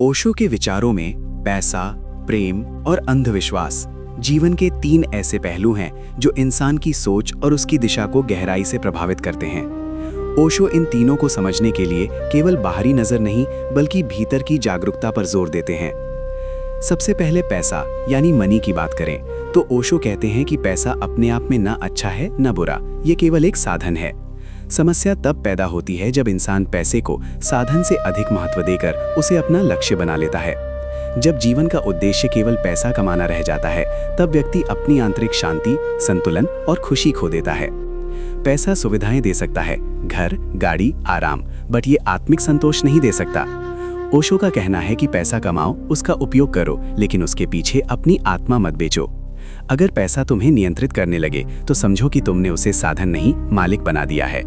ओशो के विचारों में पैसा, प्रेम और अंधविश्वास जीवन के 3 ऐसे पहलू हैं जो इंसान की सोच और उसकी दिशा को गहराई से प्रभावित करते हैं। ओशो इन तीनों को समझने के लिए केवल बाहरी नजर नहीं बल्कि भीतर की जागरूकता पर जोर देते हैं। सबसे पहले पैसा यानी मनी की बात करें तो ओशो कहते हैं कि पैसा अपने आप में ना अच्छा है ना बुरा, ये केवल एक साधन है। समस्या तब पैदा होती है जब इंसान पैसे को साधन से अधिक महत्व देकर उसे अपना लक्ष्य बना लेता है। जब जीवन का उद्देश्य केवल पैसा कमाना रह जाता है तब व्यक्ति अपनी आंतरिक शांति, संतुलन और खुशी खो देता है। पैसा सुविधाएं दे सकता है, घर, गाड़ी, आराम, बट ये आत्मिक संतोष नहीं दे सकता। ओशो का कहना है कि पैसा कमाओ, उसका उपयोग करो, लेकिन उसके पीछे अपनी आत्मा मत बेचो। अगर पैसा तुम्हें नियंत्रित करने लगे तो समझो कि तुमने उसे साधन नहीं मालिक बना दिया है।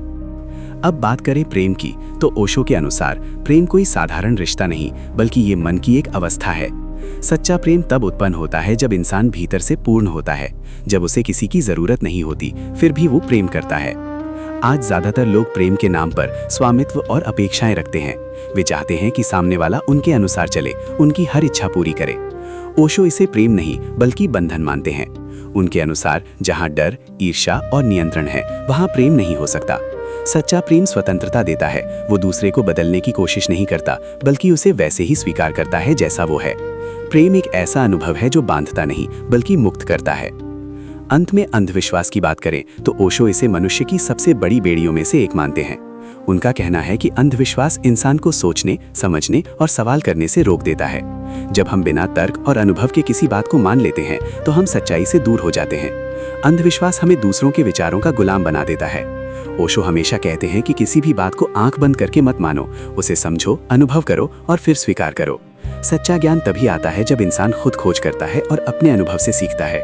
अब बात करें प्रेम की तो ओशो के अनुसार प्रेम कोई साधारण रिश्ता नहीं बल्कि ये मन की एक अवस्था है। सच्चा प्रेम तब उत्पन्न होता है जब इंसान भीतर से पूर्ण होता है, जब उसे किसी की जरूरत नहीं होती फिर भी वो प्रेम करता है। आज ज्यादातर लोग प्रेम के नाम पर स्वामित्व और अपेक्षाएं रखते हैं। वे चाहते हैं कि सामने वाला उनके अनुसार चले, उनकी हर इच्छा पूरी करे। ओशो इसे प्रेम नहीं बल्कि बंधन मानते हैं। उनके अनुसार जहां डर, ईर्ष्या और नियंत्रण है वहां प्रेम नहीं हो सकता। सच्चा प्रेम स्वतंत्रता देता है, वो दूसरे को बदलने की कोशिश नहीं करता बल्कि उसे वैसे ही स्वीकार करता है जैसा वो है। प्रेम एक ऐसा अनुभव है जो बांधता नहीं बल्कि मुक्त करता है। अंत में अंधविश्वास की बात करें तो ओशो इसे मनुष्य की सबसे बड़ी बेड़ियों में से एक मानते हैं। उनका कहना है कि अंधविश्वास इंसान को सोचने, समझने और सवाल करने से रोक देता है। जब हम बिना तर्क और अनुभव के किसी बात को मान लेते हैं तो हम सच्चाई से दूर हो जाते हैं। अंधविश्वास हमें दूसरों के विचारों का गुलाम बना देता है। ओशो हमेशा कहते हैं कि किसी भी बात को आंख बंद करके मत मानो, उसे समझो, अनुभव करो और फिर स्वीकार करो। सच्चा ज्ञान तभी आता है जब इंसान खुद खोज करता है और अपने अनुभव से सीखता है।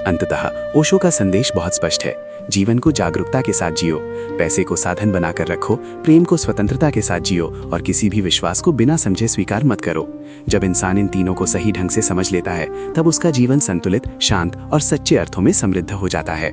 अंततः ओशो का संदेश बहुत स्पष्ट है, जीवन को जागरूकता के साथ जियो, पैसे को साधन बनाकर रखो, प्रेम को स्वतंत्रता के साथ जियो और किसी भी विश्वास को बिना समझे स्वीकार मत करो। जब इंसान इन तीनों को सही ढंग से समझ लेता है तब उसका जीवन संतुलित, शांत और सच्चे अर्थों में समृद्ध हो जाता है।